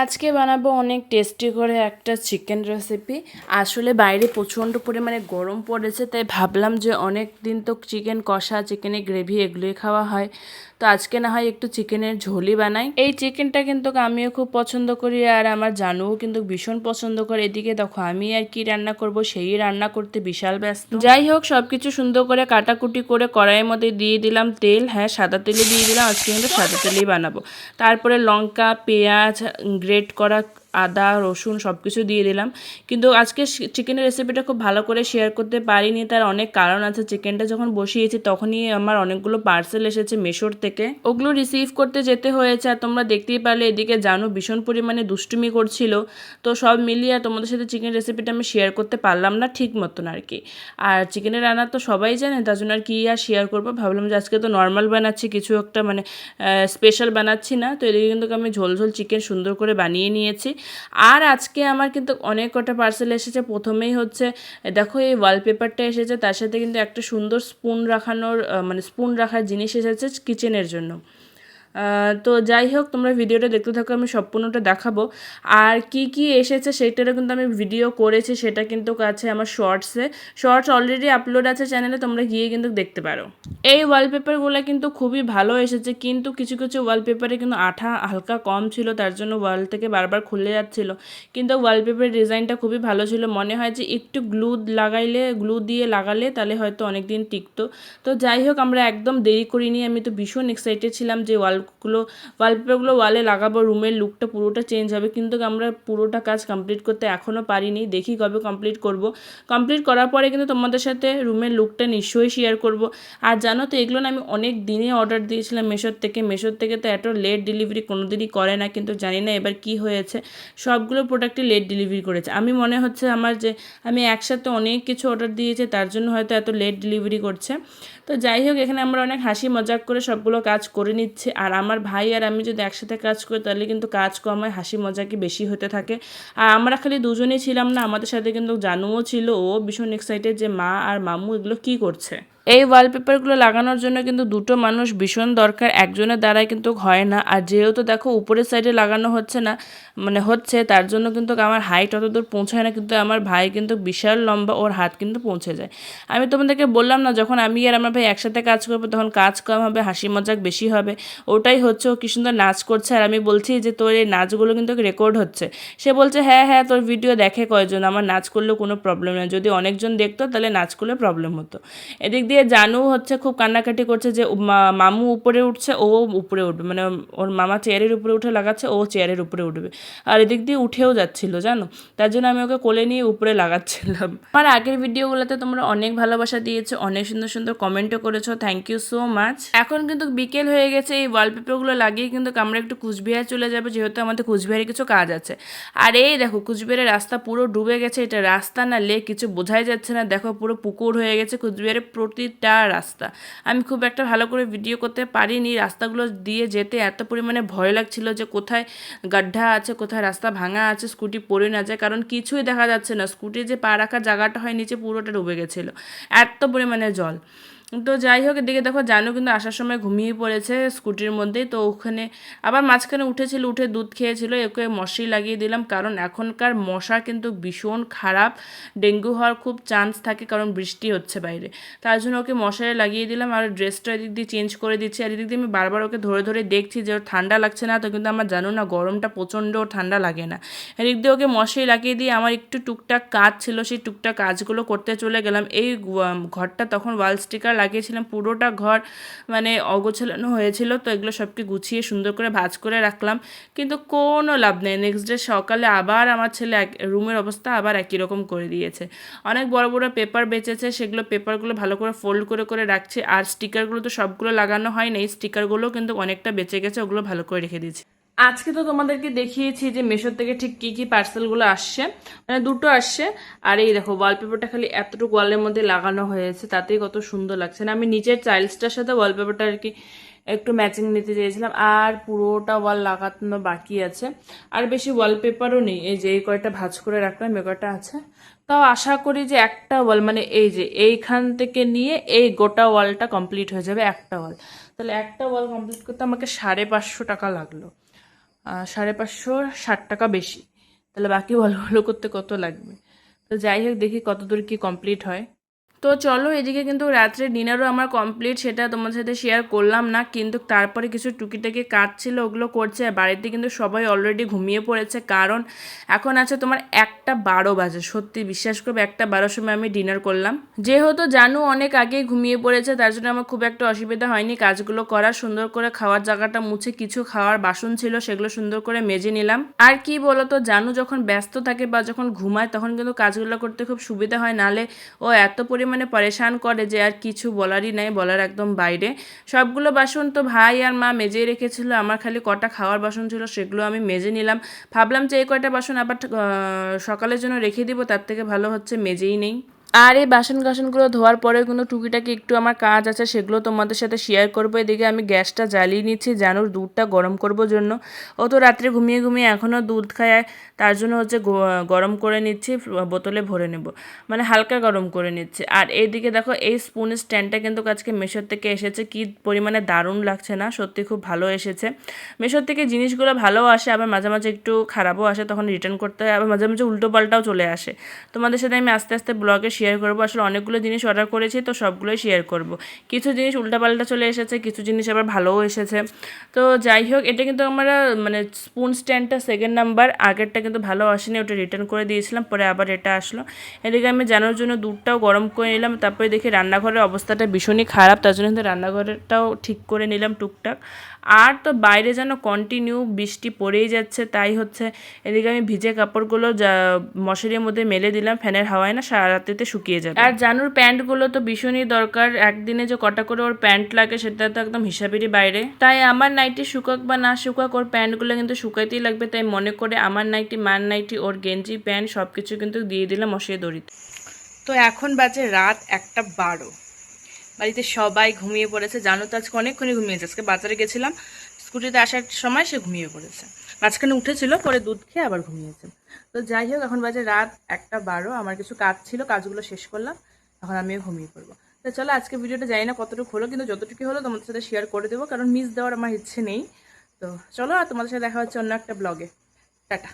আজকে বানাবো অনেক টেস্টি করে একটা চিকেন রেসিপি। আসলে বাইরে প্রচণ্ড পরিমাণে গরম পড়েছে, তাই ভাবলাম যে অনেক দিন তো চিকেন কষা, চিকেনের গ্রেভি এগুলোই খাওয়া হয়, তো আজকে না হয় একটু চিকেনের ঝোলই বানাই। এই চিকেনটা কিন্তু আমিও খুব পছন্দ করি আর আমার জানুও কিন্তু ভীষণ পছন্দ করে। এদিকে দেখো আমি আর কি রান্না করব, সেই রান্না করতে বিশাল ব্যস্ত। যাই হোক, সব কিছু সুন্দর করে কাটাকুটি করে কড়াইয়ের মধ্যে দিয়ে দিলাম তেল। হ্যাঁ, সাদা তেলে দিয়ে দিলাম, আজকে কিন্তু সাদা তেলেই বানাবো। তারপরে লঙ্কা, পেঁয়াজ, গ্রেট করা আদা, রসুন সব কিছু দিয়ে দিলাম। কিন্তু আজকে চিকেনের রেসিপিটা খুব ভালো করে শেয়ার করতে পারিনি, তার অনেক কারণ আছে। চিকেনটা যখন বসিয়েছি তখনই আমার অনেকগুলো পার্সেল এসেছে মেশোর থেকে, ওগুলো রিসিভ করতে যেতে হয়েছে। আর তোমরা দেখতেই পারলে এদিকে জানু ভীষণ পরিমাণে দুষ্টুমি করছিল। তো সব মিলিয়ে তোমাদের সাথে চিকেন রেসিপিটা আমি শেয়ার করতে পারলাম না ঠিক মতন আর কি। আর চিকেনের রান্না তো সবাই জানে, তার জন্য আর কি আর শেয়ার করবো। ভাবলাম যে আজকে তো নর্মাল বানাচ্ছি, কিছু একটা মানে স্পেশাল বানাচ্ছি না। তো এদিকে কিন্তু আমি ঝোল ঝোল চিকেন সুন্দর করে বানিয়ে নিয়েছি। আর আজকে আমার কিন্তু অনেক কটা পার্সেল এসেছে। প্রথমেই হচ্ছে দেখো এই ওয়ালপেপারটা এসেছে, তার সাথে কিন্তু একটা সুন্দর স্পুন রাখানোর মানে স্পুন রাখার জিনিস এসেছে কিচেনের জন্য। তো যাই হোক, তোমরা ভিডিওটা দেখতে থাকো, আমি সম্পূর্ণটা দেখাবো। আর কি কি এসেছে সেটারও কিন্তু আমি ভিডিও করেছি, সেটা কিন্তু আছে আমার শর্টস অলরেডি আপলোড আছে চ্যানেলে, তোমরা গিয়ে কিন্তু দেখতে পারো। এই ওয়ালপেপারগুলো কিন্তু খুবই ভালো এসেছে, কিন্তু কিছু কিছু ওয়ালপেপারে কিন্তু আঠা হালকা কম ছিল, তার জন্য ওয়াল থেকে বারবার খুলে যাচ্ছিল। কিন্তু ওয়ালপেপারের ডিজাইনটা খুবই ভালো ছিল। মনে হয় যে একটু গ্লু দিয়ে লাগালে তাহলে হয়তো অনেক দিন টিকতো। তো যাই হোক, আমরা একদম দেরি করিনি। আমি তো ভীষণ এক্সাইটেড ছিলাম যে ওয়ালপেপারগুলো ওয়ালে লাগাবো, রুমের লুকটা পুরোটা চেঞ্জ হবে। কিন্তু আমরা পুরোটা কাজ কমপ্লিট করতে এখনও পারিনি, দেখি কবে কমপ্লিট করব। কমপ্লিট করার পরে কিন্তু তোমাদের সাথে রুমের লুকটা নিশ্চয়ই শেয়ার করব। আর জানো তো, এগুলো না আমি অনেক দিনে অর্ডার দিয়েছিলাম মেশোর থেকে তো এত লেট ডেলিভারি কোনো দিনই করে না, কিন্তু জানি না এবার কি হয়েছে, সবগুলো প্রোডাক্টই লেট ডেলিভারি করেছে। আমি মনে হচ্ছে যে আমি একসাথে অনেক কিছু অর্ডার দিয়েছি, তার জন্য হয়তো এত লেট ডেলিভারি করছে। তো যাই হোক, এখানে আমরা অনেক হাসি মজাক করে সবগুলো কাজ করে নিচ্ছি। আর আমার ভাই আর আমি যদি একসাথে কাজ করি তাহলে কিন্তু কাজ কম হয়, হাসি মজাকি বেশি হতে থাকে। আর আমরা খালি দুজনেই ছিলাম না, আমাদের সাথে কিন্তু জানুও ছিল। ও ভীষণ এক্সাইটেড যে মা আর মামু এগুলো কী করছে। এই ওয়ালপেপারগুলো লাগানোর জন্য কিন্তু দুটো মানুষ ভীষণ দরকার, একজনের দ্বারাই কিন্তু হয় না। আর যেহেতু দেখো উপরের সাইডে লাগানো হচ্ছে না, মানে হচ্ছে, তার জন্য কিন্তু আমার হাইট অত দূর পৌঁছায় না। কিন্তু আমার ভাই কিন্তু বিশাল লম্বা, ওর হাত কিন্তু পৌঁছে যায়। আমি তোমাদেরকে বললাম না, যখন আমি আর আমার ভাই একসাথে কাজ করবো তখন কাজ কম হবে, হাসি মজাক বেশি হবে। ওটাই হচ্ছে। ও কি সুন্দর নাচ করছে, আর আমি বলছি যে তোর এই নাচগুলো কিন্তু রেকর্ড হচ্ছে। সে বলছে হ্যাঁ হ্যাঁ, তোর ভিডিও দেখে কয়জন, আমার নাচ করলেও কোনো প্রবলেম নেই, যদি অনেকজন দেখতো তাহলে নাচ করলে প্রবলেম হতো। এদিক দিয়ে জানু হচ্ছে খুব কান্নাকাটি করছে যে মামু উপরে উঠছে, ও উপরে উঠবে, মানে ওর মামা চেয়ারের উপরে উঠে লাগাচ্ছে, ও চেয়ারের উপরে উঠবে। আর এদিক দিয়ে উঠেও যাচ্ছিল জানো, তার জন্য আমি ওকে কোলে নিয়ে উপরে লাগাচ্ছিলাম। আমার আগের ভিডিওগুলোতে তোমরা অনেক ভালোবাসা দিয়েছো, অনেক সুন্দর সুন্দর কমেন্টও করেছো, থ্যাংক ইউ সো মাচ। এখন কিন্তু বিকেল হয়ে গেছে, এই ওয়ালপেপারগুলো লাগিয়ে কিন্তু আমরা একটু কুচবিহার চলে যাবো, যেহেতু আমাদের কুচবিহারে কিছু কাজ আছে। আর এই দেখো, কুচবিহারের রাস্তা পুরো ডুবে গেছে, এটা রাস্তা না লেক কিছু বোঝাই যাচ্ছে না। দেখো পুরো পুকুর হয়ে গেছে কুচবিহারের প্রতিটা রাস্তা। আমি খুব একটা ভালো করে ভিডিও করতে পারিনি, রাস্তাগুলো দিয়ে যেতে এত পরিমাণে ভয় লাগছিল যে কোথায় গাড্ডা আছে, কোথায় রাস্তা ভাঙা আছে, স্কুটি পড়ে না যায়, কারণ কিছুই দেখা যাচ্ছে না। স্কুটির যে পা রাখার জায়গাটা হয় নিচে, পুরোটা ডুবে গেছিলো, এত পরিমাণে জল। তো যাই হোক, এদিকে দেখো জানু কিন্তু আসার সময় ঘুমিয়ে পড়েছে স্কুটির মধ্যেই। তো ওখানে আবার মাঝখানে উঠেছিল, উঠে দুধ খেয়েছিল। ওকে মশারি লাগিয়ে দিলাম, কারণ এখনকার মশা কিন্তু ভীষণ খারাপ, ডেঙ্গু হওয়ার খুব চান্স থাকে, কারণ বৃষ্টি হচ্ছে বাইরে। তার জন্য ওকে মশারি লাগিয়ে দিলাম। আর ড্রেসটা এদিক দিয়ে চেঞ্জ করে দিচ্ছি। আর এদিক দিয়ে আমি বারবার ওকে ধরে ধরে দেখছি যে ওর ঠান্ডা লাগছে না তো, কিন্তু আমার জানো না গরমটা প্রচণ্ড, ওর ঠান্ডা লাগে না। এদিক দিয়ে ওকে মশারি লাগিয়ে দিয়ে আমার একটু টুকটাক কাজ ছিল, সেই টুকটাক কাজগুলো করতে চলে গেলাম। এই ঘরটা তখন ওয়াল স্টিকার লাগিয়েছিলাম, পুরোটা ঘর মানে অগোছানো হয়েছিল, তো এগুলো সবকে গুছিয়ে সুন্দর করে ভাঁজ করে রাখলাম। কিন্তু কোনো লাভ নেই, নেক্সট ডে সকালে আবার আমার ছেলে রুমের অবস্থা আবার একই রকম করে দিয়েছে। অনেক বড় বড় পেপার বেঁচেছে, সেগুলো পেপারগুলো ভালো করে ফোল্ড করে করে রাখছে। আর স্টিকারগুলো তো সবগুলো লাগানো হয়নি, স্টিকারগুলো কিন্তু অনেকটা বেঁচে গেছে, ওগুলো ভালো করে রেখে দিয়েছি। আজকে তো তোমাদেরকে দেখিয়েছি যে মেশোর থেকে ঠিক কী কী পার্সেলগুলো আসছে, মানে দুটো আসছে। আর এই দেখো ওয়ালপেপারটা খালি এতটুকু ওয়ালের মধ্যে লাগানো হয়েছে, তাতেই কত সুন্দর লাগছে না। আমি নিচের টাইলসটার সাথে ওয়ালপেপারটা আর কি একটু ম্যাচিং নিতে চেয়েছিলাম, আর পুরোটা ওয়াল লাগানো বাকি আছে। আর বেশি ওয়ালপেপারও নেই, এই যে এই কয়টা ভাঁজ করে রাখলাম, এ কয়টা আছে। তাও আশা করি যে একটা ওয়াল, মানে এই যে এইখান থেকে নিয়ে এই গোটা ওয়ালটা কমপ্লিট হয়ে যাবে একটা ওয়াল। তাহলে একটা ওয়াল কমপ্লিট করতে আমাকে 550 টাকা লাগলো। 560 টাকা বেশি। তাহলে বাকি ভালো ভালো করতে কত লাগবে? তো যাই হোক, দেখি কত দূর কি কমপ্লিট হয়। তো চলো, এদিকে কিন্তু রাত্রে ডিনারও আমার কমপ্লিট, সেটা তোমাদের সাথে শেয়ার করলাম না, কিন্তু তারপরে কিছু টুকিটাকি কাজ ছিল, ওগুলো করছে। আর বাড়িতে কিন্তু সবাই অলরেডি ঘুমিয়ে পড়েছে, কারণ এখন আছে তোমার 1:12 বাজে। সত্যি বিশ্বাস করবে, 1:12 সময় আমি ডিনার করলাম। যেহেতু জানু অনেক আগেই ঘুমিয়ে পড়েছে, তার জন্য আমার খুব একটা অসুবিধা হয়নি কাজগুলো করা। সুন্দর করে খাওয়ার জায়গাটা মুছে কিছু খাওয়ার বাসন ছিল, সেগুলো সুন্দর করে মেজে নিলাম। আর কি বলতো, জানু যখন ব্যস্ত থাকে বা যখন ঘুমায় তখন কিন্তু কাজগুলো করতে খুব সুবিধা হয়, নালে ও এত পরিমাণে পরেশান করে যে আর কিছু বলারই নাই, বলার একদম বাইরে। সবগুলো বাসন তো ভাই আর মা মেজেই রেখেছিল, আমার খালি কটা খাওয়ার বাসন ছিল, সেগুলো আমি মেজে নিলাম। ভাবলাম যে এই কয়টা বাসন আবার সকালের জন্য রেখে দিব, তার থেকে ভালো হচ্ছে মেজেই নেই। আর এই বাসন কাসনগুলো ধোয়ার পরেও কিন্তু টুকিটাকি একটু আমার কাজ আছে, সেগুলো তোমাদের সাথে শেয়ার করবো। এদিকে আমি গ্যাসটা জ্বালিয়ে নিচ্ছি জানুর দুধটা গরম করবো জন্য। ও তো রাত্রে ঘুমিয়ে ঘুমিয়ে এখনও দুধ খায়, তার জন্য হচ্ছে গরম করে নিচ্ছি, বোতলে ভরে নেব, মানে হালকা গরম করে নিচ্ছি। আর এইদিকে দেখো, এই স্পুন স্ট্যান্ডটা কিন্তু আজকে মেশোর থেকে এসেছে, কি পরিমাণে দারুণ লাগছে না? সত্যি খুব ভালো এসেছে। মেশোর থেকে জিনিসগুলো ভালো আসে, আবার মাঝে মাঝে একটু খারাপও আসে, তখন রিটার্ন করতে হয়, আবার মাঝে মাঝে উল্টো পাল্টাও চলে আসে। তোমাদের সাথে আমি আস্তে আস্তে ব্লগে শেয়ার করবো। আসলে অনেকগুলো জিনিস অর্ডার করেছি, তো সবগুলোই শেয়ার করব। কিছু জিনিস উল্টাপাল্টা চলে এসেছে, কিছু জিনিস আবার ভালোও এসেছে। তো যাই হোক, এটা কিন্তু আমরা মানে স্পুন স্ট্যান্ডটা 2nd নাম্বার, আগেরটা কিন্তু ভালো আসেনি, ওটা রিটার্ন করে দিয়েছিলাম, পরে আবার এটা আসলো। এদিকে আমি জানার জন্য দুধটাও গরম করে নিলাম, তারপরে দেখি রান্নাঘরের অবস্থাটা ভীষণই খারাপ, তার জন্য কিন্তু রান্নাঘরটাও ঠিক করে নিলাম টুকটাক। আর তো বাইরে যেন কন্টিনিউ বৃষ্টি পড়েই যাচ্ছে, তাই হচ্ছে এদিকে আমি ভিজে কাপড়গুলো মশারির মধ্যে মেলে দিলাম, ফ্যানের হাওয়ায় না সারা রাত্রিতে শুকিয়ে যাবে। আর জানুর প্যান্টগুলো তো ভীষণই দরকার, একদিনে যে কটা করে ওর প্যান্ট লাগে সেটা তো একদম হিসাবেরই বাইরে। তাই আমার নাইটি শুকাক বা না শুকাক, ওর প্যান্টগুলো কিন্তু শুকাইতেই লাগবে, তাই মনে করে আমার নাইটি, মার নাইটি, ওর গেঞ্জি, প্যান্ট সব কিছু কিন্তু দিয়ে দিলাম মশারি দড়িতে। তো এখন বাজে রাত 1:12, বাড়িতে সবাই ঘুমিয়ে পড়েছে। জানো তো আজকে অনেকক্ষণই ঘুমিয়েছে, আজকে বাজারে গেছিলাম, স্কুটিতে আসার সময় সে ঘুমিয়ে পড়েছে, মাঝখানে উঠেছিল, পরে দুধ খেয়ে আবার ঘুমিয়েছে। তো যাই হোক, এখন বাজে রাত 1:12, আমার কিছু কাজ ছিল, কাজগুলো শেষ করলাম, এখন আমিও ঘুমিয়ে পড়বো। তো চলো, আজকে ভিডিওটা জানি না কতটুকু হলো, কিন্তু যতটুকু হলো তোমাদের সাথে শেয়ার করে দেবো, কারণ মিস দেওয়ার আমার ইচ্ছে নেই। তো চলো, আর তোমাদের সাথে দেখা হচ্ছে অন্য একটা ব্লগে। টাটা।